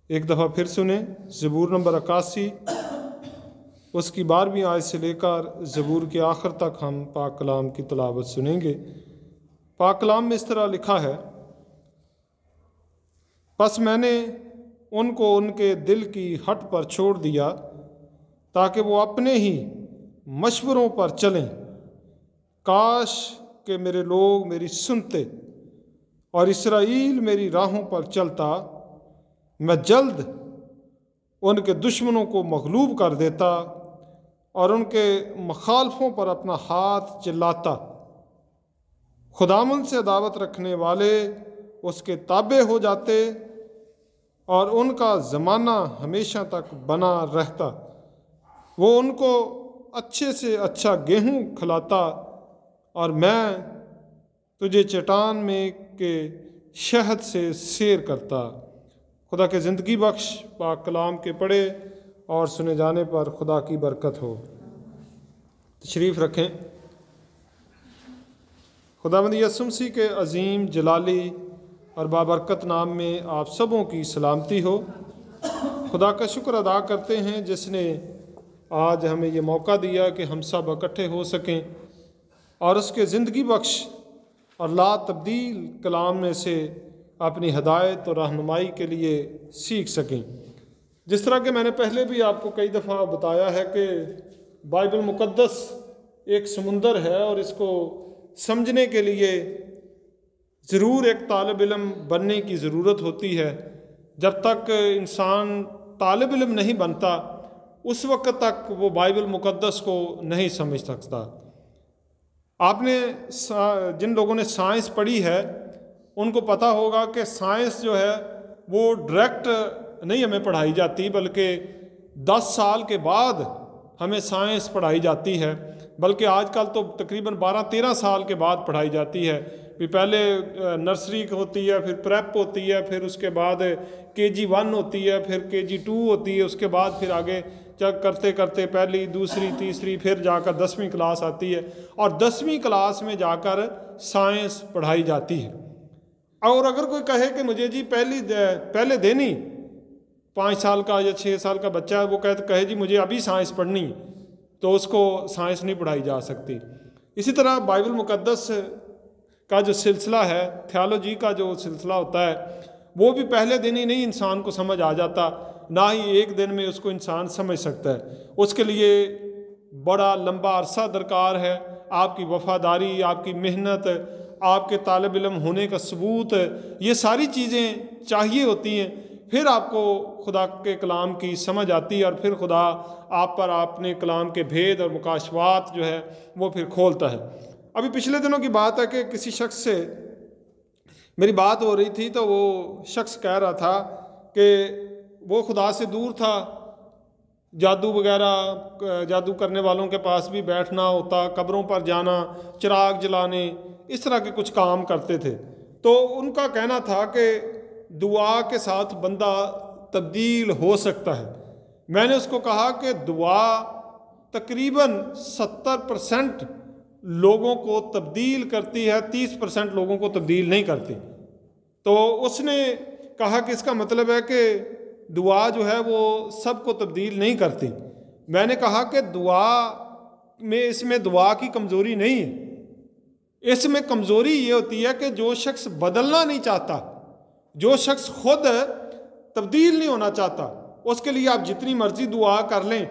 एक दफ़ा फिर सुने ज़बूर नंबर 81 उसकी 12वीं आयत से लेकर ज़बूर के आखिर तक हम पाक कलाम की तिलावत सुनेंगे। पाक कलाम में इस तरह लिखा है, बस मैंने उनको उनके दिल की हट पर छोड़ दिया ताकि वो अपने ही मशवरों पर चलें। काश कि मेरे लोग मेरी सुनते और इसराइल मेरी राहों पर चलता, मैं जल्द उनके दुश्मनों को मगलूब कर देता और उनके मुखालफों पर अपना हाथ चिल्लाता। खुदावंद से अदावत रखने वाले उसके ताबे हो जाते और उनका ज़माना हमेशा तक बना रहता। वो उनको अच्छे से अच्छा गेहूँ खिलाता और मैं तुझे चट्टान में के शहद से सैर करता। खुदा के ज़िंदगी बख्श पाक कलाम के पढ़े और सुने जाने पर खुदा की बरकत हो। तशरीफ़ रखें। खुदावंद यीशु मसीह के अज़ीम जलाली और बाबरकत नाम में आप सबों की सलामती हो। खुदा का शुक्र अदा करते हैं जिसने आज हमें ये मौका दिया कि हम सब इकट्ठे हो सकें और उसके ज़िंदगी बख्श और ला तब्दील कलाम में से अपनी हदायत और रहनुमाई के लिए सीख सकें। जिस तरह के मैंने पहले भी आपको कई दफ़ा बताया है कि बाइबल मुक़द्दस एक समुंदर है और इसको समझने के लिए ज़रूर एक तालिब इल्म बनने की ज़रूरत होती है। जब तक इंसान तालिब इल्म नहीं बनता उस वक्त तक वो बाइबल मुक़द्दस को नहीं समझ सकता। आपने जिन लोगों ने साइंस पढ़ी है उनको पता होगा कि साइंस जो है वो डायरेक्ट नहीं हमें पढ़ाई जाती, बल्कि 10 साल के बाद हमें साइंस पढ़ाई जाती है। बल्कि आजकल तो तकरीबन 12-13 साल के बाद पढ़ाई जाती है। भी पहले नर्सरी होती है, फिर प्रेप होती है, फिर उसके बाद KG 1 होती है, फिर KG 2 होती है, उसके बाद फिर आगे चेक करते करते पहली, दूसरी, तीसरी, फिर जाकर 10वीं क्लास आती है और 10वीं क्लास में जाकर साइंस पढ़ाई जाती है। और अगर कोई कहे कि मुझे जी पहले देनी 5 साल का या 6 साल का बच्चा है, वो कहे जी मुझे अभी साइंस पढ़नी, तो उसको साइंस नहीं पढ़ाई जा सकती। इसी तरह बाइबल मुक़द्दस का जो सिलसिला है, थियोलॉजी का जो सिलसिला होता है, वो भी पहले दिन ही नहीं इंसान को समझ आ जाता, ना ही एक दिन में उसको इंसान समझ सकता है। उसके लिए बड़ा लंबा अरसा दरकार है। आपकी वफ़ादारी, आपकी मेहनत, आपके तालिब इल्म होने का सबूत, ये सारी चीज़ें चाहिए होती हैं। फिर आपको खुदा के कलाम की समझ आती है और फिर खुदा आप पर अपने कलाम के भेद और मुकाशवात जो है वो फिर खोलता है। अभी पिछले दिनों की बात है कि किसी शख्स से मेरी बात हो रही थी, तो वो शख्स कह रहा था कि वो खुदा से दूर था, जादू वगैरह, जादू करने वालों के पास भी बैठना होता, कब्रों पर जाना, चिराग जलाने, इस तरह के कुछ काम करते थे। तो उनका कहना था कि दुआ के साथ बंदा तब्दील हो सकता है। मैंने उसको कहा कि दुआ तकरीबन 70% लोगों को तब्दील करती है, 30% लोगों को तब्दील नहीं करती। तो उसने कहा कि इसका मतलब है कि दुआ जो है वो सबको तब्दील नहीं करती। मैंने कहा कि दुआ में, इसमें दुआ की कमज़ोरी नहीं है, इसमें कमज़ोरी ये होती है कि जो शख्स बदलना नहीं चाहता, जो शख्स खुद तब्दील नहीं होना चाहता, उसके लिए आप जितनी मर्जी दुआ कर लें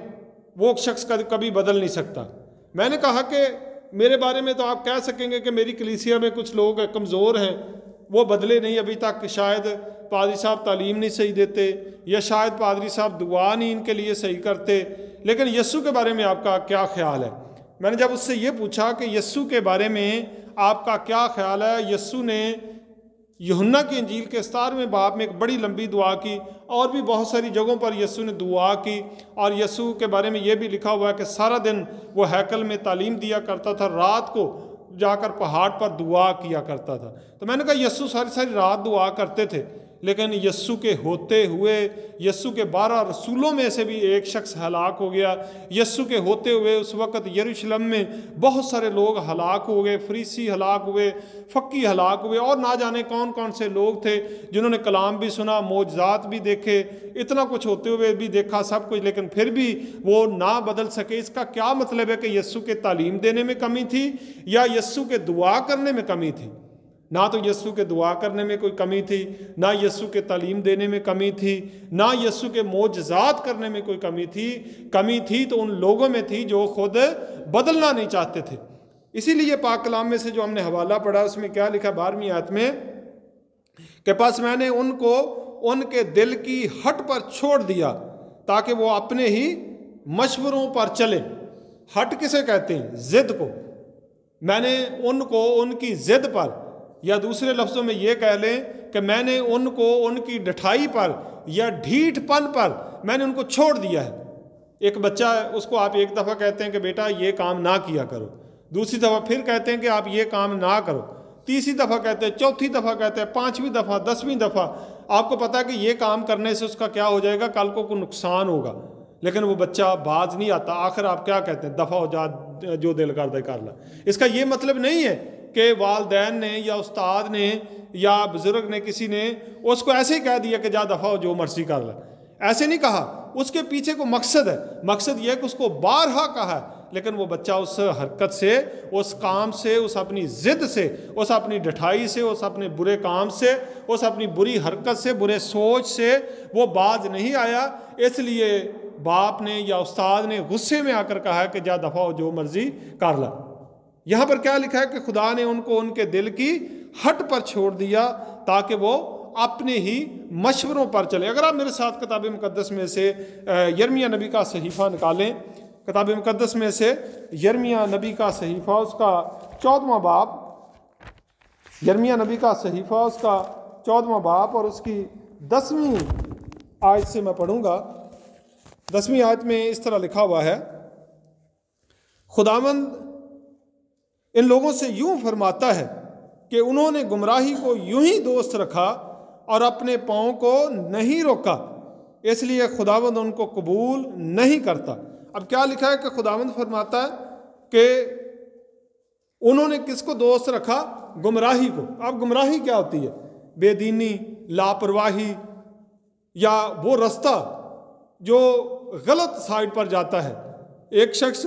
वो शख्स कभी बदल नहीं सकता। मैंने कहा कि मेरे बारे में तो आप कह सकेंगे कि मेरी कलीसिया में कुछ लोग कमज़ोर हैं, वो बदले नहीं अभी तक, शायद पादरी साहब तालीम नहीं सही देते या शायद पादरी साहब दुआ नहीं इनके लिए सही करते, लेकिन यस्सु के बारे में आपका क्या ख्याल है? मैंने जब उससे ये पूछा कि यस्सु के बारे में आपका क्या ख्याल है, यस्सु ने यूहन्ना की इंजील के 17वें बाब में एक बड़ी लंबी दुआ की और भी बहुत सारी जगहों पर यस्सु ने दुआ की, और यस्सु के बारे में ये भी लिखा हुआ है कि सारा दिन वो हैकल में तालीम दिया करता था, रात को जाकर पहाड़ पर दुआ किया करता था। तो मैंने कहा यस्सु सारी सारी रात दुआ करते थे, लेकिन यस्सु के होते हुए यस्सु के 12 रसूलों में से भी एक शख्स हलाक हो गया। यस्सु के होते हुए उस वक़्त यरूशलेम में बहुत सारे लोग हलाक हो गए, फरीसी हलाक हुए, फ़क्की हलाक हुए, और ना जाने कौन कौन से लोग थे जिन्होंने कलाम भी सुना, मौजज़ात भी देखे, इतना कुछ होते हुए भी देखा सब कुछ, लेकिन फिर भी वो ना बदल सके। इसका क्या मतलब है कि यस्सु के तालीम देने में कमी थी या यस्सु के दुआ करने में कमी थी? ना तो यस्सु के दुआ करने में कोई कमी थी, ना यस्सु के तालीम देने में कमी थी, ना यस्सु के मौजज़ात करने में कोई कमी थी। कमी थी तो उन लोगों में थी जो खुद बदलना नहीं चाहते थे। इसीलिए पाक कलाम में से जो हमने हवाला पढ़ा उसमें क्या लिखा 12वीं आयत में कि बस मैंने उनको उनके दिल की हट पर छोड़ दिया ताकि वो अपने ही मशवरों पर चले। हट किसे कहते हैं? ज़िद को। मैंने उनको उनकी ज़िद पर, या दूसरे लफ्ज़ों में ये कह लें कि मैंने उनको उनकी ढठाई पर या ढीठपन पर मैंने उनको छोड़ दिया है। एक बच्चा है, उसको आप एक दफ़ा कहते हैं कि बेटा ये काम ना किया करो, दूसरी दफ़ा फिर कहते हैं कि आप ये काम ना करो, तीसरी दफ़ा कहते हैं, चौथी दफ़ा कहते हैं, 5वीं दफ़ा, 10वीं दफ़ा। आपको पता है कि ये काम करने से उसका क्या हो जाएगा, कल को कोई नुकसान होगा, लेकिन वो बच्चा बाज नहीं आता। आखिर आप क्या कहते हैं? दफ़ा हो जा, जो दिल कर दे कर ला। इसका ये मतलब नहीं है कि वालदैन ने या उस्ताद ने या बुज़ुर्ग ने किसी ने उसको ऐसे ही कह दिया कि जा दफ़ा हो, जो मर्जी कर ला। ऐसे नहीं कहा, उसके पीछे को मकसद है। मकसद यह है कि उसको बारहा कहा है, लेकिन वो बच्चा उस हरकत से, उस काम से, उस अपनी ज़िद से, उस अपनी ढठाई से, उस अपने बुरे काम से, उस अपनी बुरी हरकत से, बुरे सोच से वो बाज नहीं आया। इसलिए बाप ने या उस्ताद ने गुस्से में आकर कहा कि जा दफ़ा हो, जो मर्जी कर ला। यहाँ पर क्या लिखा है कि खुदा ने उनको उनके दिल की हट पर छोड़ दिया ताकि वो अपने ही मशवरों पर चले। अगर आप मेरे साथ किताब मुकद्दस में से यिर्मयाह नबी का सहीफ़ा निकालें, किताब मुकद्दस में से यिर्मयाह नबी का सहीफ़ा उसका 14वां बाब, यिर्मयाह नबी का सहीफ़ा उसका 14वां बाब और उसकी 10वीं आयत से मैं पढ़ूँगा। 10वीं आयत में इस तरह लिखा हुआ है, खुदावंद इन लोगों से यूं फरमाता है कि उन्होंने गुमराही को यूं ही दोस्त रखा और अपने पाँव को नहीं रोका, इसलिए खुदावंद उनको कबूल नहीं करता। अब क्या लिखा है कि खुदावंद फरमाता है कि उन्होंने किसको दोस्त रखा? गुमराही को। अब गुमराही क्या होती है? बेदीनी, लापरवाही, या वो रास्ता जो गलत साइड पर जाता है। एक शख्स,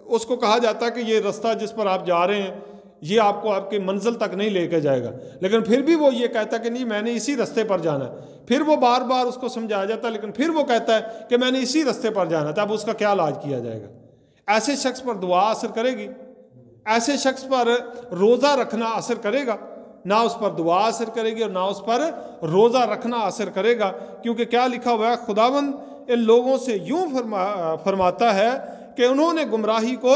उसको कहा जाता है कि ये रास्ता जिस पर आप जा रहे हैं ये आपको आपके मंजिल तक नहीं लेकर जाएगा, लेकिन फिर भी वो ये कहता है कि नहीं मैंने इसी रास्ते पर जाना है। फिर वो बार बार उसको समझाया जाता है, लेकिन फिर वो कहता है कि मैंने इसी रास्ते पर जाना है। तब उसका क्या इलाज किया जाएगा? ऐसे शख्स पर दुआ असर करेगी? ऐसे शख्स पर रोज़ा रखना असर करेगा? ना उस पर दुआ असर करेगी और ना उस पर रोज़ा रखना असर करेगा। क्योंकि क्या लिखा हुआ है, खुदावंद इन लोगों से यूं फरमाता है कि उन्होंने गुमराही को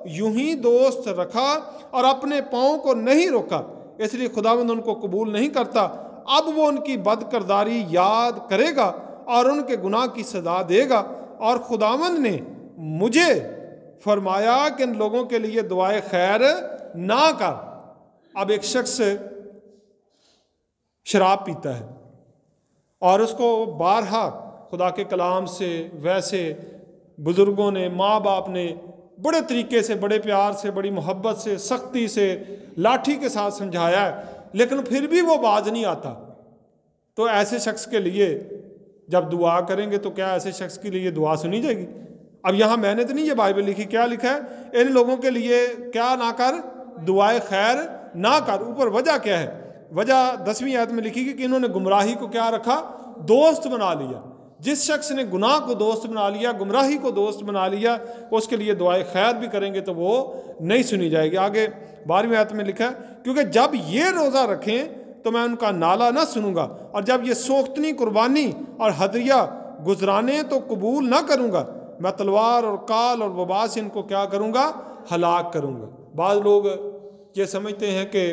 यूं ही दोस्त रखा और अपने पाँव को नहीं रोका, इसलिए खुदावंद उनको कबूल नहीं करता। अब वो उनकी बदकिरदारी याद करेगा और उनके गुनाह की सज़ा देगा। और खुदावंद ने मुझे फरमाया कि इन लोगों के लिए दुआए खैर ना कर। अब एक शख्स शराब पीता है और उसको बारहा खुदा के कलाम से, वैसे बुज़ुर्गों ने, माँ बाप ने बड़े तरीके से, बड़े प्यार से, बड़ी मोहब्बत से, सख्ती से, लाठी के साथ समझाया है, लेकिन फिर भी वो बाज नहीं आता। तो ऐसे शख्स के लिए जब दुआ करेंगे तो क्या ऐसे शख्स के लिए दुआ सुनी जाएगी? अब यहाँ मैंने तो नहीं ये बाइबल लिखी, क्या लिखा है? इन लोगों के लिए क्या ना कर? दुआए खैर ना कर। ऊपर वजह क्या है? वजह 10वीं आयत में लिखी कि इन्होंने गुमराही को क्या रखा? दोस्त बना लिया। जिस शख्स ने गुनाह को दोस्त बना लिया, गुमराही को दोस्त बना लिया, उसके लिए दुआए खैर भी करेंगे तो वो नहीं सुनी जाएगी। आगे 12वीं आयत में लिखा है, क्योंकि जब ये रोज़ा रखें तो मैं उनका नाला ना सुनूंगा, और जब ये सोख्तनी कुर्बानी और हदिया गुजराने तो कबूल ना करूँगा। मैं तलवार और काल और वबा से इनको क्या करूँगा? हलाक करूँगा। बाद लोग ये समझते हैं कि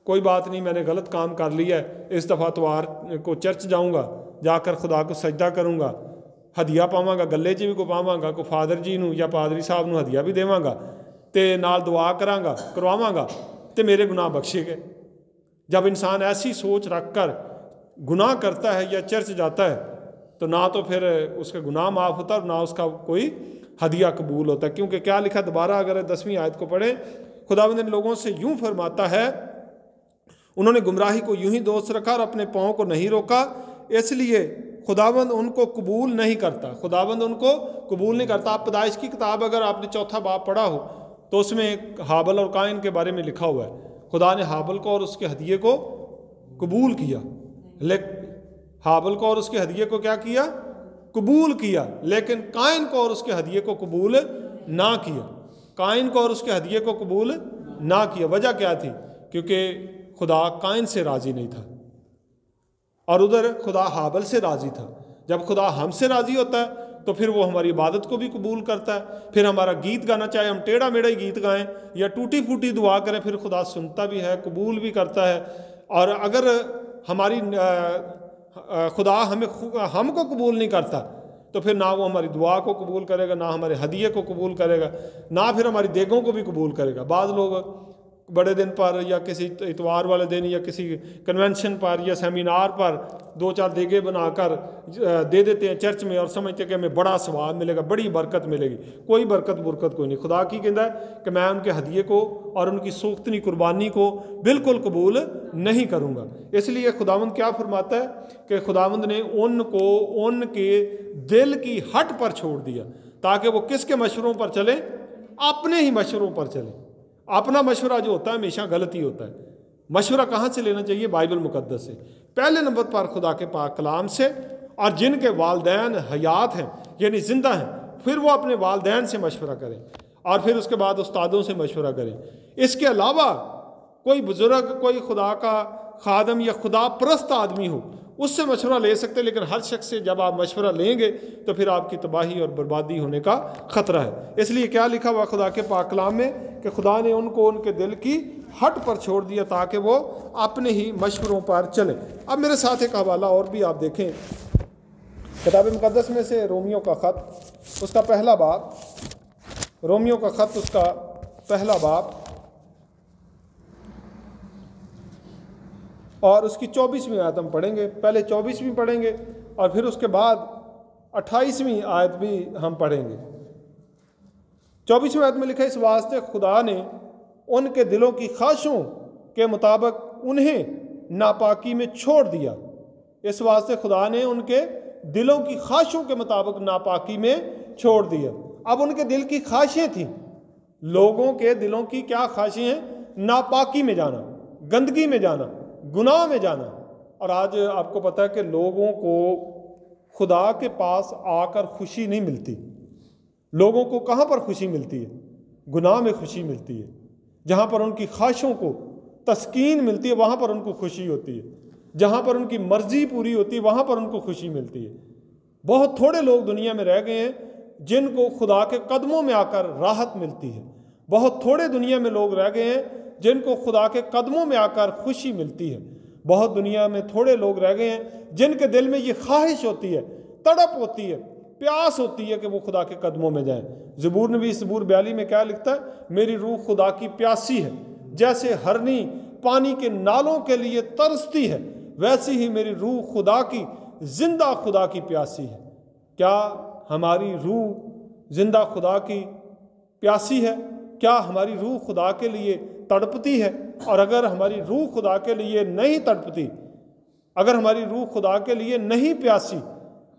कोई बात नहीं, मैंने गलत काम कर लिया है, इस दफ़ा इतवार को चर्च जाऊँगा, जाकर खुदा को सजदा करूँगा, हदिया पावांगा, गले च भी को पावांगा, को फादर जी नूं या पादरी साहब नूं हदिया भी देवांगा, ते नाल दुआ करांगा, करवावांगा, ते मेरे गुनाह बख्शे गए। जब इंसान ऐसी सोच रख कर गुनाह करता है या चर्च जाता है तो ना तो फिर उसका गुनाह माफ़ होता और ना उसका कोई हदिया कबूल होता है। क्योंकि क्या लिखा, दोबारा अगर 10वीं आयत को पढ़े, खुदावंद ने लोगों से यूं फरमाता है, उन्होंने गुमराही को यूं ही दोस्त रखा और अपने पाँव को नहीं रोका, इसलिए खुदावंद उनको कबूल नहीं करता। खुदावंद उनको कबूल नहीं करता। आप पैदाइश की किताब अगर आपने 4था बाब पढ़ा हो तो उसमें हाबल और काइन के बारे में लिखा हुआ है। खुदा ने हाबल को और उसके हदिये को कबूल किया, लेकिन हाबल को और उसके हदिये को क्या किया, कबूल किया, लेकिन काइन को और उसके हदिये को कबूल ना किया। काइन को और उसके हदिये को कबूल ना किया। वजह क्या थी? क्योंकि खुदा काइन से राज़ी नहीं था और उधर खुदा हाबल से राज़ी था। जब खुदा हमसे राज़ी होता है तो फिर वो हमारी इबादत को भी कबूल करता है। फिर हमारा गीत गाना, चाहे हम टेढ़ा मेढ़ा ही गीत गाएं या टूटी फूटी दुआ करें, फिर खुदा सुनता भी है, कबूल भी करता है। और अगर हमारी खुदा हमको कबूल नहीं करता तो फिर ना वो हमारी दुआ को कबूल करेगा, ना हमारे हदिये को कबूल करेगा, ना फिर हमारी देगों को भी कबूल करेगा। बाद लोग बड़े दिन पर या किसी इतवार वाले दिन या किसी कन्वेंशन पर या सेमिनार पर 2-4 देगे बनाकर दे देते हैं चर्च में और समझते हैं कि हमें बड़ा सवाब मिलेगा, बड़ी बरकत मिलेगी। कोई बरकत कोई नहीं। खुदा की कहता है कि मैं उनके हदिये को और उनकी सूख्तनी कुर्बानी को बिल्कुल कबूल नहीं करूँगा। इसलिए खुदावंद क्या फरमाता है कि खुदावंद ने उनको उनके दिल की हट पर छोड़ दिया ताकि वो किसके मशवरों पर चले? अपने ही मशवरों पर चले। अपना मशवरा जो होता है हमेशा गलत ही होता है। मशवरा कहाँ से लेना चाहिए? बाइबल मुकद्दस से। पहले नंबर पर खुदा के पाक कलाम से, और जिनके वालदैन हयात हैं यानी जिंदा हैं, फिर वो अपने वालदैन से मशवरा करें और फिर उसके बाद उस्तादों से मशवरा करें। इसके अलावा कोई बुजुर्ग, कोई खुदा का खादम या खुदा परस्त आदमी हो, उससे मशवरा ले सकते, लेकिन हर शख्स से जब आप मशवरा लेंगे तो फिर आपकी तबाही और बर्बादी होने का ख़तरा है। इसलिए क्या लिखा हुआ खुदा के पाक कलाम में कि खुदा ने उनको उनके दिल की हट पर छोड़ दिया ताकि वो अपने ही मशवरों पर चले। अब मेरे साथ एक हवाला और भी आप देखें, किताब मुकद्दस में से रोमियो का ख़त, उसका पहला बाब, रोमियो का ख़त उसका पहला बाब और उसकी 24वीं आयत हम पढ़ेंगे। पहले 24वीं पढ़ेंगे और फिर उसके बाद 28वीं आयत भी हम पढ़ेंगे। 24वीं आयत में लिखा है, इस वास्ते खुदा ने उनके दिलों की ख्वाहिशों के मुताबिक उन्हें नापाकी में छोड़ दिया। इस वास्ते खुदा ने उनके दिलों की ख्वाहिशों के मुताबिक नापाकी में छोड़ दिया। अब उनके दिल की ख्वाहिशें थीं, लोगों के दिलों की क्या ख्वाहिशें हैं? नापाकी में जाना, गंदगी में जाना, गुनाह में जाना। और आज आपको पता है कि लोगों को खुदा के पास आकर खुशी नहीं मिलती। लोगों को कहाँ पर खुशी मिलती है? गुनाह में खुशी मिलती है। जहाँ पर उनकी ख्वाहिशों को तस्कीन मिलती है वहाँ पर उनको खुशी होती है। जहाँ पर उनकी मर्जी पूरी होती है वहाँ पर उनको खुशी मिलती है। बहुत थोड़े लोग दुनिया में रह गए हैं जिनको खुदा के कदमों में आकर राहत मिलती है। बहुत थोड़े दुनिया में लोग रह गए हैं जिनको खुदा के कदमों में आकर खुशी मिलती है। बहुत दुनिया में थोड़े लोग रह गए हैं जिनके दिल में ये ख्वाहिश होती है, तड़प होती है, प्यास होती है कि वो खुदा के कदमों में जाएं। ज़बूर नबी ज़बूर 42 में क्या लिखता है? मेरी रूह खुदा की प्यासी है, जैसे हरनी पानी के नालों के लिए तरसती है, वैसी ही मेरी रूह खुदा की, जिंदा खुदा की प्यासी है। क्या हमारी रूह जिंदा खुदा की प्यासी है? क्या हमारी रूह खुदा के लिए तड़पती है? और अगर हमारी रूह खुदा के लिए नहीं तड़पती, अगर हमारी रूह खुदा के लिए नहीं प्यासी,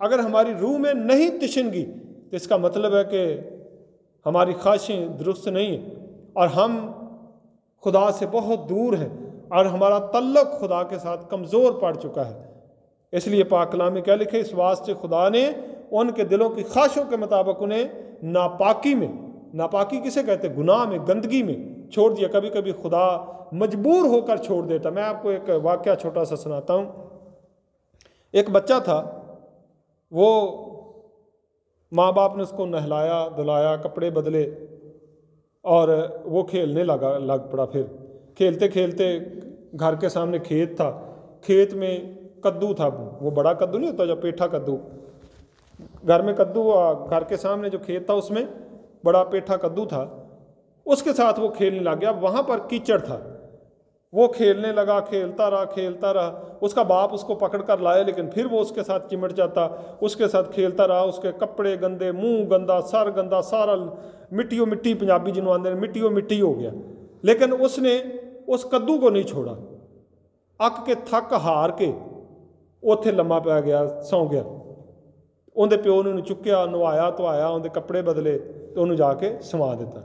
अगर हमारी रूह में नहीं तिशनगी, तो इसका मतलब है कि हमारी ख्वाहिशें दुरुस्त नहीं हैं और हम खुदा से बहुत दूर हैं और हमारा तल्लुक़ खुदा के साथ कमज़ोर पड़ चुका है। इसलिए पाक कलाम में क्या लिखे? इस वास्ते खुदा ने उनके दिलों की ख्वाहिशों के मुताबिक उन्हें नापाकी में, नापाकी किसे कहते? गुनाह में, गंदगी में छोड़ दिया। कभी कभी खुदा मजबूर होकर छोड़ देता। मैं आपको एक वाक़या छोटा सा सुनाता हूँ। एक बच्चा था, वो माँ बाप ने उसको नहलाया धुलाया, कपड़े बदले और वो खेलने लग पड़ा। फिर खेलते खेलते घर के सामने खेत था, खेत में कद्दू था, वो बड़ा कद्दू नहीं होता जो पेठा कद्दू, घर में कद्दू, घर के सामने जो खेत था उसमें बड़ा पेठा कद्दू था, उसके साथ वो खेलने लग गया। वहाँ पर कीचड़ था, वो खेलने लगा, खेलता रहा। उसका बाप उसको पकड़ कर लाए, लेकिन फिर वो उसके साथ चिमट जाता, उसके साथ खेलता रहा। उसके कपड़े गंदे, मुंह गंदा, सर गंदा, सारा मिट्टी मिट्टी, पंजाबी जिन्हों आते हैं मिट्टी हो गया। लेकिन उसने उस कद्दू को नहीं छोड़ा। अक के थक हार के उत्थे लम्मा पै गया, सौ गया। उनके प्यो ने चुक्या, नवाया धवाया, उनके कपड़े बदले तो उन्होंने जाके सवा दिता।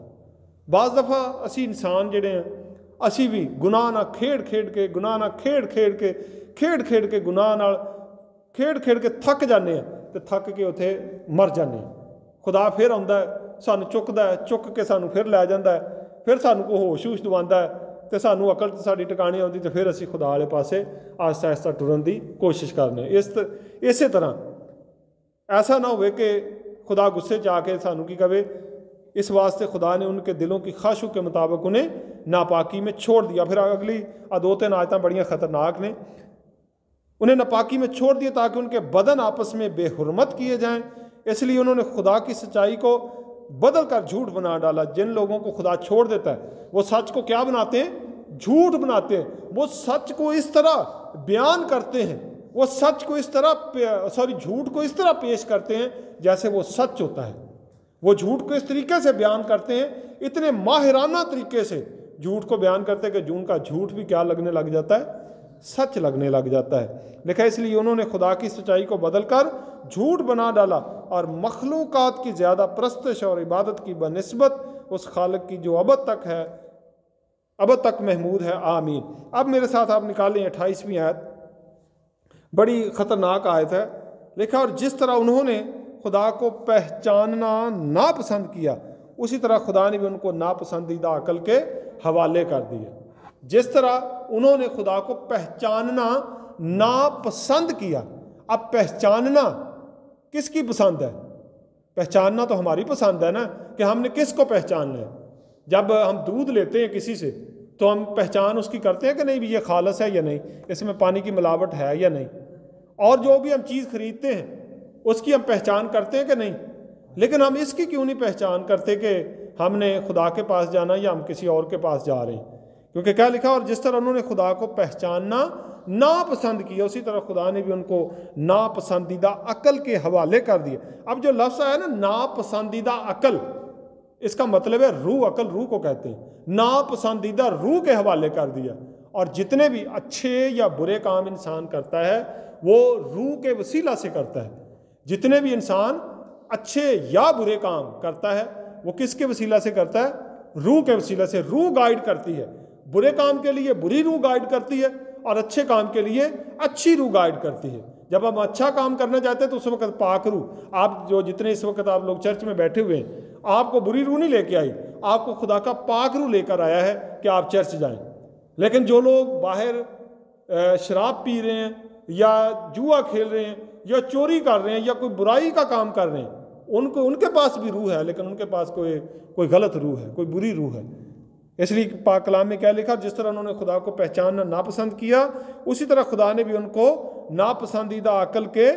बाज़ दफ़ा असी इंसान जिहड़े हैं, असी भी गुनाह नाल खेड के गुनाह नाल खेड के गुनाह नाल खेड के थक जाने हैं, तो थक के उत्थे मर जाने हैं। खुदा फिर आउंदा है, सानू चुकदा है, चुक के सानू फिर लै जांदा है, फिर सानू को होश होश दवांदा है, तो सानू अकल साडी टिकाणी आउंदी, तो फिर असी खुदा वाले पासे आहिस्ता आहिस्ता टुरन की कोशिश करने। इस तरह ऐसा ना हो कि खुदा गुस्से च आके सानू की कहे। इस वास्ते खुदा ने उनके दिलों की ख्वाहिशों के मुताबिक उन्हें नापाकी में छोड़ दिया। फिर अगली 2-3 आयतां बड़ियां ख़तरनाक ने। उन्हें नापाकी में छोड़ दिया ताकि उनके बदन आपस में बेहुरमत किए जाएं। इसलिए उन्होंने खुदा की सच्चाई को बदल कर झूठ बना डाला। जिन लोगों को खुदा छोड़ देता है वो सच को क्या बनाते हैं? झूठ बनाते हैं। वो सच को इस तरह बयान करते हैं, वो सच को इस तरह झूठ को इस तरह पेश करते हैं जैसे वो सच होता है। वो झूठ को इस तरीके से बयान करते हैं, इतने माहिराना तरीके से झूठ को बयान करते हैं कि उनका झूठ भी क्या लगने लग जाता है? सच लगने लग जाता है। लिखा इसलिए उन्होंने खुदा की सच्चाई को बदलकर झूठ बना डाला और मखलूकात की ज़्यादा परस्तश और इबादत की बनिस्बत उस खालिक की जो अब तक महमूद है। आमीन। अब मेरे साथ आप निकालें 28वीं आयत, बड़ी ख़तरनाक आयत है। लिखा और जिस तरह उन्होंने खुदा को पहचानना नापसंद किया, उसी तरह खुदा ने भी उनको नापसंदीदा अकल के हवाले कर दिया। जिस तरह उन्होंने खुदा को पहचानना नापसंद किया। अब पहचानना किसकी पसंद है? पहचानना तो हमारी पसंद है ना, कि हमने किसको पहचानना है। जब हम दूध लेते हैं किसी से तो हम पहचान उसकी करते हैं कि नहीं भी ये खालस है या नहीं, इसमें पानी की मिलावट है या नहीं। और जो भी हम चीज़ खरीदते हैं उसकी हम पहचान करते हैं कि नहीं। लेकिन हम इसकी क्यों नहीं पहचान करते कि हमने खुदा के पास जाना या हम किसी और के पास जा रहे हैं? क्योंकि क्या लिखा, और जिस तरह उन्होंने खुदा को पहचानना नापसंद किया, उसी तरह खुदा ने भी उनको नापसंदीदा अकल के हवाले कर दिया। अब जो लफ्ज़ आया ना नापसंदीदा अकल, इसका मतलब है रूह। अकल रूह को कहते हैं। नापसंदीदा रूह के हवाले कर दिया। और जितने भी अच्छे या बुरे काम इंसान करता है वो रूह के वसीला से करता है। जितने भी इंसान अच्छे या बुरे काम करता है वो किसके वसीला से करता है? रूह के वसीला से। रूह गाइड करती है। बुरे काम के लिए बुरी रूह गाइड करती है और अच्छे काम के लिए अच्छी रूह गाइड करती है। जब हम अच्छा काम करना चाहते हैं तो उस वक्त पाक रूह, आप जो जितने इस वक्त आप लोग चर्च में बैठे हुए हैं, आपको बुरी रूह नहीं लेके आई, आपको खुदा का पाक रूह लेकर आया है कि आप चर्च जाएं। लेकिन जो लोग बाहर शराब पी रहे हैं या जुआ खेल रहे हैं या चोरी कर रहे हैं या कोई बुराई का काम कर रहे हैं, उनके पास भी रूह है, लेकिन उनके पास कोई गलत रूह है, कोई बुरी रूह है। इसलिए पाक कलाम में क्या लिखा, जिस तरह उन्होंने खुदा को पहचानना नापसंद किया, उसी तरह खुदा ने भी उनको नापसंदीदा अकल के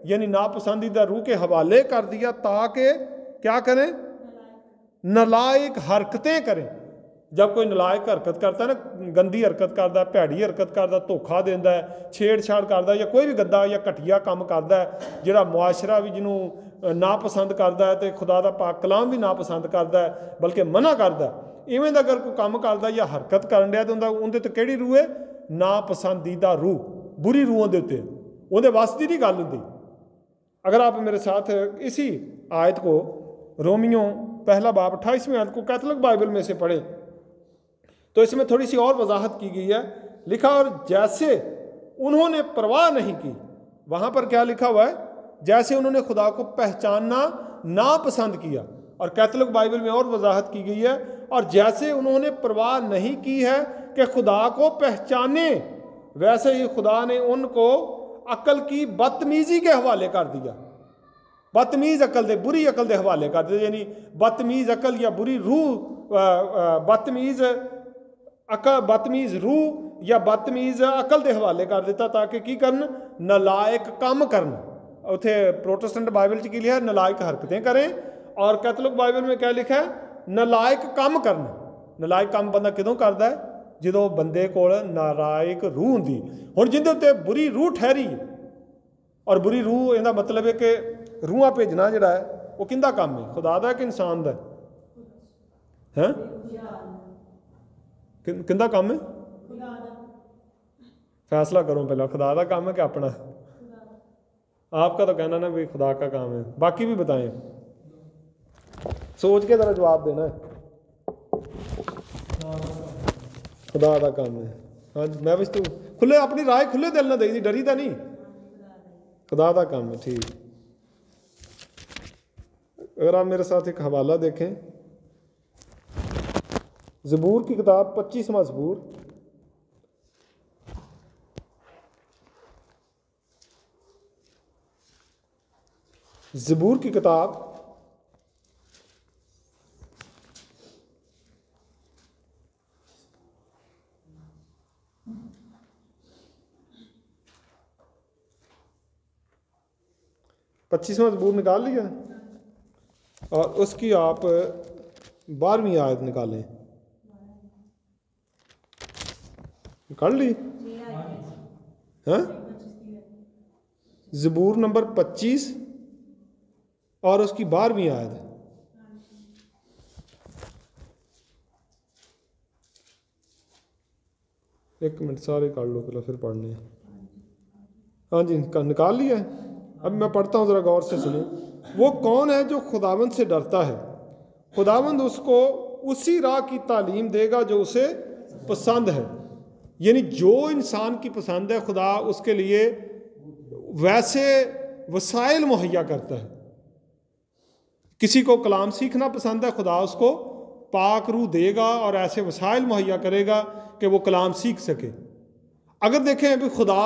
यानी नापसंदीदा रूह के हवाले कर दिया, ताकि क्या करें? नलायक हरकतें करें। जब कोई नलायक हरकत करता है ना, गंदी हरकत करता है, भैड़ी हरकत करता, धोखा देता है, छेड़छाड़ करता या कोई भी गंदा या घटिया काम करता है, जिहड़ा मुआशरा भी जिन्हों नापसंद करता है, तो खुदा दा पाक कलाम भी नापसंद करता है, बल्कि मना करता है। इवें दा अगर कोई काम करता या हरकत करन दिया तो उनके तो किहड़ी रूह है? नापसंदीदा रूह, बुरी रूहों के उत्ते उहदे वस दी नहीं गल हुंदी। अगर आप मेरे साथ इसी आयत को रोमियो पहला बाब 28वें आयत को कैथोलिक बाइबल में से पढ़ें तो इसमें थोड़ी सी और वजाहत की गई है। लिखा और जैसे उन्होंने परवाह नहीं की, वहाँ पर क्या लिखा हुआ है? जैसे उन्होंने खुदा को पहचानना नापसंद किया। और कैथोलिक बाइबल में और वजाहत की गई है, और जैसे उन्होंने परवाह नहीं की है कि खुदा को पहचाने, वैसे ही खुदा ने उनको अकल की बदतमीजी के हवाले कर दिया। बदतमीज़ अकल दे, बुरी अकल के हवाले कर दिया। यानी बदतमीज़ अकल या बुरी रूह, बदतमीज़ रूह या बदतमीज़ अकल के हवाले कर दिता, ताकि की करन? नलायक काम करन। उथे प्रोटेस्टेंट बाइबल च की लिखा है? नलायक हरकतें करें। और कैथोलिक बाइबल में क्या लिखा है? नलायक काम करना। नलायक काम बंदा किदों करता है? ਜਦੋਂ ਬੰਦੇ ਕੋਲ ਨਾਰਾਇਕ ਰੂਹ ਹੁੰਦੀ। ਹੁਣ ਜਿਹਦੇ ਉੱਤੇ ਬੁਰੀ ਰੂਹ ਠਹਿਰੀ, ਔਰ ਬੁਰੀ ਰੂਹ ਇਹਦਾ ਮਤਲਬ ਹੈ ਕਿ ਰੂਹਾਂ ਭੇਜਣਾ ਜਿਹੜਾ ਹੈ ਉਹ ਕਿਹਦਾ ਕੰਮ ਹੈ, ਖੁਦਾ ਦਾ ਕਿ ਇਨਸਾਨ ਦਾ ਹੈ? किंदा काम है? फैसला करो पहला, खुदा का काम है कि अपना? आपका तो कहना ना भी खुदा का काम है, बाकी भी बताएं, सोच के जरा जवाब देना है। खुदा का काम है। हाँ मैं बस तू खुले अपनी राय खुले दिल ना दे, डरी तो नहीं, खुदा का काम है। ठीक, अगर आप मेरे साथ एक हवाला देखें, ज़बूर की किताब 25वां ज़बूर, ज़बूर की किताब 25वां ज़बूर निकाल लिया, और उसकी आप 12वीं आयत निकालें। निकाल ली? हाँ, ज़बूर नंबर 25 और उसकी 12वीं आयत। एक मिनट सारे काट लो पहले, फिर पढ़ने। हाँ जी, निकाल लिया है। अब मैं पढ़ता हूँ, ज़रा गौर से सुने। वो कौन है जो खुदावंद से डरता है? खुदावंद उसको उसी राह की तालीम देगा जो उसे पसंद है। यानी जो इंसान की पसंद है, खुदा उसके लिए वैसे वसाइल मुहैया करता है। किसी को कलाम सीखना पसंद है, खुदा उसको पाक रूह देगा और ऐसे वसाइल मुहैया करेगा कि वो कलाम सीख सके। अगर देखें अभी खुदा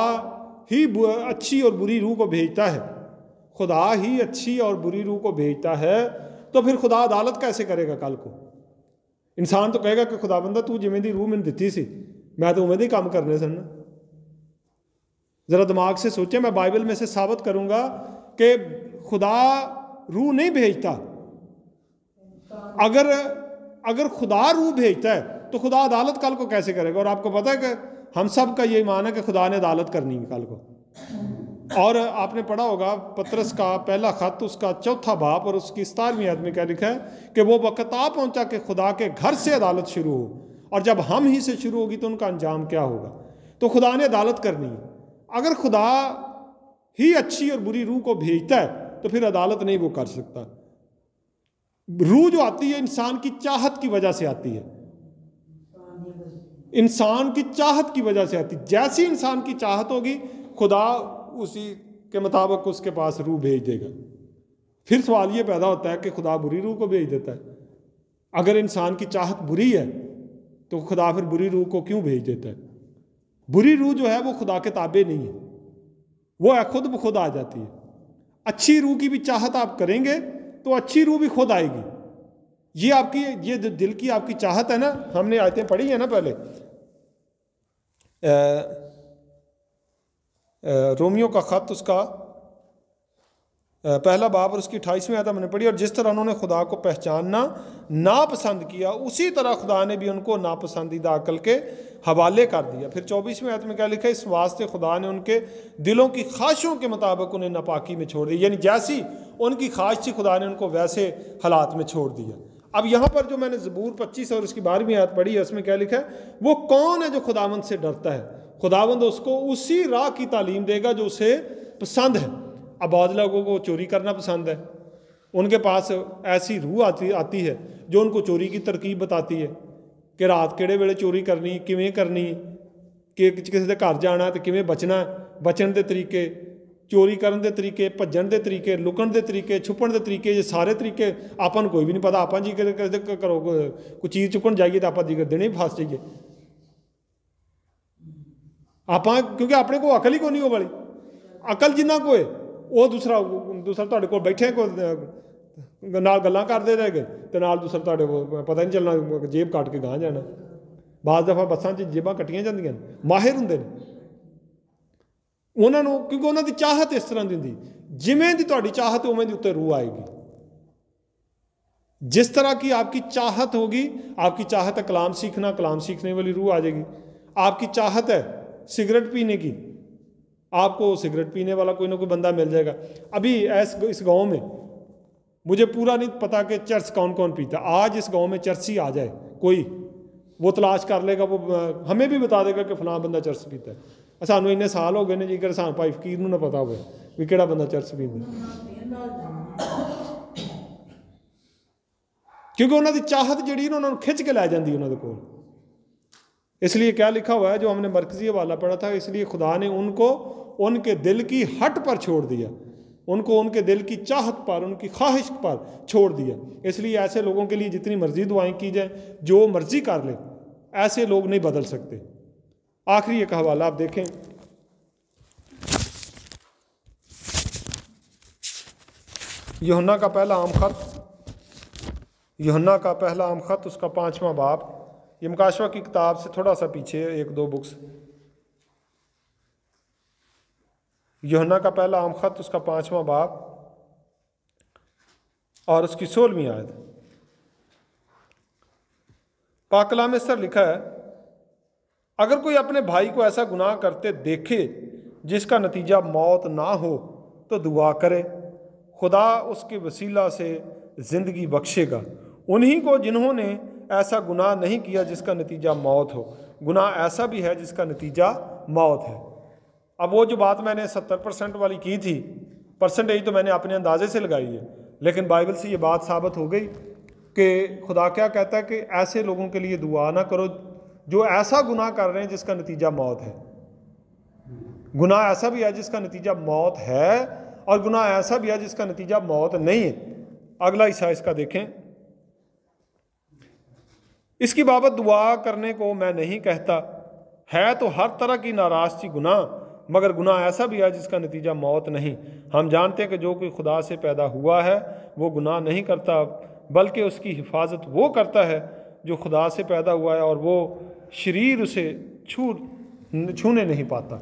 ही अच्छी और बुरी रूह को भेजता है, खुदा ही अच्छी और बुरी रूह को भेजता है, तो फिर खुदा अदालत कैसे करेगा? कल को इंसान तो कहेगा कि खुदा बंदा तू जिमें दी रूह मैंने दी सी, मैं तो उम्मीद ही काम करने सन। ज़रा दिमाग से सोचें, मैं बाइबल में से साबित करूंगा कि खुदा रूह नहीं भेजता। अगर खुदा रूह भेजता है तो खुदा अदालत कल को कैसे करेगा? और आपको पता है कि हम सब का ये ईमान है कि खुदा ने अदालत करनी है कल को। और आपने पढ़ा होगा पतरस का पहला खत, उसका 4था बाब और उसकी 17वीं आयत में क्या लिखा है कि वो वक्त आ पहुंचा कि खुदा के घर से अदालत शुरू हो, और जब हम ही से शुरू होगी तो उनका अंजाम क्या होगा। तो खुदा ने अदालत करनी है। अगर खुदा ही अच्छी और बुरी रूह को भेजता है तो फिर अदालत नहीं वो कर सकता। रूह जो आती है इंसान की चाहत की वजह से आती है, इंसान की चाहत की वजह से आती है। जैसी इंसान की चाहत होगी खुदा उसी के मुताबिक उसके पास रूह भेज देगा। फिर सवाल ये पैदा होता है कि खुदा बुरी रूह को भेज देता है। अगर इंसान की चाहत बुरी है तो खुदा फिर बुरी रूह को क्यों भेज देता है? बुरी रूह जो है वो खुदा के ताबे नहीं है, वो है खुद ब खुद आ जाती है। अच्छी रूह की भी चाहत आप करेंगे तो अच्छी रूह भी खुद आएगी। ये आपकी ये दिल की आपकी चाहत है ना, हमने आयतें पढ़ी है ना पहले, रोमियो का ख़त उसका पहला बाब और उसकी 28वीं आयत हमने पढ़ी। और जिस तरह उन्होंने खुदा को पहचानना नापसंद किया, उसी तरह खुदा ने भी उनको नापसंदीदा अकल के हवाले कर दिया। फिर 24वीं आयत में क्या लिखा है? इस वास्ते खुदा ने उनके दिलों की ख्वाहिशों के मुताबिक उन्हें नापाकी में छोड़ दिया। यानी जैसी उनकी ख्वाहिश थी खुदा ने उनको वैसे हालात में छोड़ दिया। अब यहाँ पर जो मैंने ज़बूर 25 और उसकी 12वीं आयत पढ़ी है, उसमें क्या लिखा है? वो कौन है जो खुदावंद से डरता है? खुदावंद उसको उसी राह की तालीम देगा जो उसे पसंद है। अब बहुत लोगों को चोरी करना पसंद है, उनके पास ऐसी रूह आती है जो उनको चोरी की तरकीब बताती है कि रात केड़े वेले चोरी करनी, किवें करनी, कि किसी के घर जाना तो किवें बचना, बचन के तरीके, चोरी करन के तरीके, भजन के तरीके, लुकण के तरीके, छुपण के तरीके, ये सारे तरीके आपां कोई भी नहीं पता। आपां जी घरों कोई चीज़ चुकन जाइए तो आपां जी दिन ही फस जाइए आपां, क्योंकि अपने को अकल ही को नहीं हो वाली। अकल जिन्ना को है वो दूसरा तुहाडे कोल बैठे को नाल गल्लां करदे रह गए तो नाल दूसरा तुहाडे को पता नहीं चलना, जेब कट के गांह जाना। बाज़ दफ़ा बसां 'च जेबां कट्टियां जांदियां, माहिर हुंदे ने उन्होंने, क्योंकि उन्होंने चाहत इस तरह की होंगी, जिमें दी तुहाडी चाहत उवें दी उत्ते रूह आएगी। जिस तरह की आपकी चाहत होगी, आपकी चाहत है कलाम सीखना, कलाम सीखने वाली रूह आ जाएगी। आपकी चाहत है सिगरेट पीने की, आपको सिगरेट पीने वाला कोई ना कोई बंदा मिल जाएगा। अभी इस गांव में मुझे पूरा नहीं पता कि चर्च कौन कौन पीता। आज इस गांव में चर्ची आ जाए कोई, वो तलाश कर लेगा, वो हमें भी बता देगा कि फलां बंदा चर्च पीता है। सानू इन्ने साल हो गए ने जी, सानू भाई फकीर नूं ना पता होवे भी किहड़ा बंदा चर्च पींदा, क्योंकि उन्होंने चाहत जी उन्होंने खिंच के लै जाती उन्होंने कोल। इसलिए क्या लिखा हुआ है, जो हमने मरकजी हवाला पढ़ा था, इसलिए खुदा ने उनको उनके दिल की हट पर छोड़ दिया, उनको उनके दिल की चाहत पर, उनकी ख्वाहिश पर छोड़ दिया। इसलिए ऐसे लोगों के लिए जितनी मर्जी दुआएं की जाए, जो मर्जी कर ले, ऐसे लोग नहीं बदल सकते। आखिरी एक हवाला आप देखें, यूहन्ना का पहला आम खत, यूहन्ना का पहला आम खत, उसका 5वां बाब, ये मुकाशवा की किताब से थोड़ा सा पीछे 1-2 बुक्स। यूहन्ना का पहला आम खत, उसका 5वां बाब और उसकी 16वीं आयत। पाक कलाम में इस तरह लिखा है, अगर कोई अपने भाई को ऐसा गुनाह करते देखे जिसका नतीजा मौत ना हो तो दुआ करे, खुदा उसके वसीला से ज़िंदगी बख्शेगा। उन्हीं को जिन्होंने ऐसा गुनाह नहीं किया जिसका नतीजा मौत हो। गुनाह ऐसा भी है जिसका नतीजा मौत है। अब वो जो बात मैंने 70% वाली की थी, परसेंटेज तो मैंने अपने अंदाजे से लगाई है, लेकिन बाइबल से ये बात साबित हो गई कि खुदा क्या कहता है कि ऐसे लोगों के लिए दुआ ना करो जो ऐसा गुनाह कर रहे हैं जिसका नतीजा मौत है। गुनाह ऐसा भी है जिसका नतीजा मौत है, और गुनाह ऐसा भी है जिसका नतीजा मौत नहीं है। अगला हिस्सा इसका देखें, इसकी बाबत दुआ करने को मैं नहीं कहता, है तो हर तरह की नाराज़गी गुनाह, मगर गुनाह ऐसा भी है जिसका नतीजा मौत नहीं। हम जानते हैं कि जो कोई खुदा से पैदा हुआ है वो गुनाह नहीं करता, बल्कि उसकी हिफाजत वो करता है जो खुदा से पैदा हुआ है, और वो शरीर उसे छूने नहीं पाता।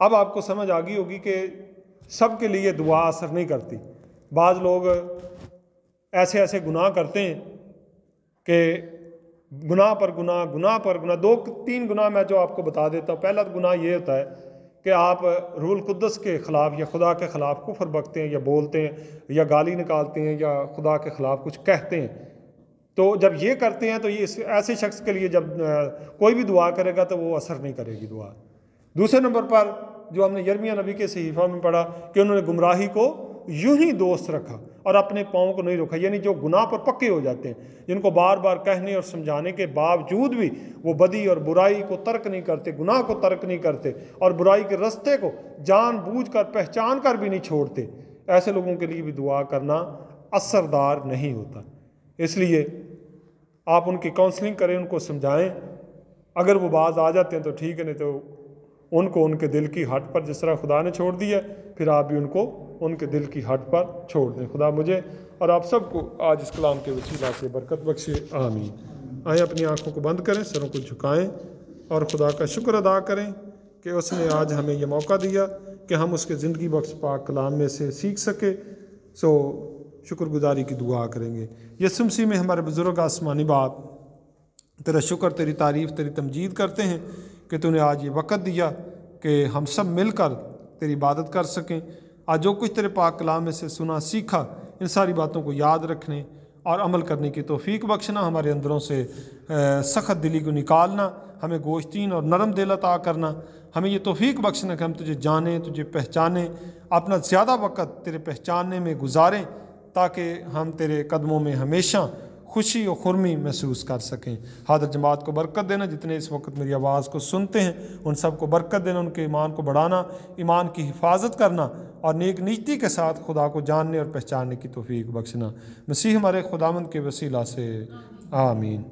अब आपको समझ आ गई होगी कि सब के लिए दुआ असर नहीं करती। बाज़ लोग ऐसे ऐसे गुनाह करते हैं कि गुनाह पर गुनाह, गुनाह पर गुनाह, 2-3 गुनाह मैं जो आपको बता देता हूँ। पहला गुनाह ये होता है कि आप रूहुल कुद्दस के ख़िलाफ़ या खुदा के ख़िलाफ़ कुफ्र बकते हैं, या बोलते हैं, या गाली निकालते हैं, या खुदा के ख़िलाफ़ कुछ कहते हैं। तो जब ये करते हैं तो ये ऐसे शख्स के लिए जब कोई भी दुआ करेगा तो वो असर नहीं करेगी दुआ। दूसरे नंबर पर जो हमने यिर्मयाह नबी के सहीफ़ा में पढ़ा कि उन्होंने गुमराही को यूं ही दोस्त रखा और अपने पाँव को नहीं रोका, यानी जो गुनाह पर पक्के हो जाते हैं, जिनको बार बार कहने और समझाने के बावजूद भी वो बदी और बुराई को तर्क नहीं करते, गुनाह को तर्क नहीं करते, और बुराई के रास्ते को जानबूझकर पहचान कर भी नहीं छोड़ते, ऐसे लोगों के लिए भी दुआ करना असरदार नहीं होता। इसलिए आप उनकी काउंसलिंग करें, उनको समझाएं। अगर वो बाज आ जाते हैं तो ठीक है, नहीं तो उनको उनके दिल की हट पर, जिस तरह खुदा ने छोड़ दिया, फिर आप भी उनको उनके दिल की हट पर छोड़ दें। खुदा मुझे और आप सबको आज इस कलाम के वसीला से बरकत बख्शे, आमीन। आए अपनी आँखों को बंद करें, सरों को झुकाएं और खुदा का शुक्र अदा करें कि उसने आज हमें यह मौका दिया कि हम उसके ज़िंदगी बख्श पाक कलाम में से सीख सके। सो शुक्रगुजारी की दुआ करेंगे। यीशु मसीह में हमारे बुज़ुर्ग आसमानी बाप, तेरा शुक्र, तेरी तारीफ़, तेरी तमजीद करते हैं कि तूने आज ये वक़्त दिया कि हम सब मिलकर तेरी इबादत कर सकें। आज जो कुछ तेरे पाक कलाम में से सुना सीखा, इन सारी बातों को याद रखने और अमल करने की तौफीक बख्शना, हमारे अंदरों से सख्त दिली को निकालना, हमें गोश्तीन और नरम दिल अता करना, हमें ये तौफीक बख्शना कि हम तुझे जानें, तुझे पहचानें, अपना ज़्यादा वक़्त तेरे पहचानने में गुजारें, ताकि हम तेरे कदमों में हमेशा खुशी और खुरमी महसूस कर सकें। हादर जमात को बरकत देना, जितने इस वक्त मेरी आवाज़ को सुनते हैं उन सब को बरकत देना, उनके ईमान को बढ़ाना, ईमान की हिफाजत करना और नेक नीति के साथ खुदा को जानने और पहचानने की तौफीक बख्शना। मसीह हमारे खुदावंद के वसीला से, आमीन।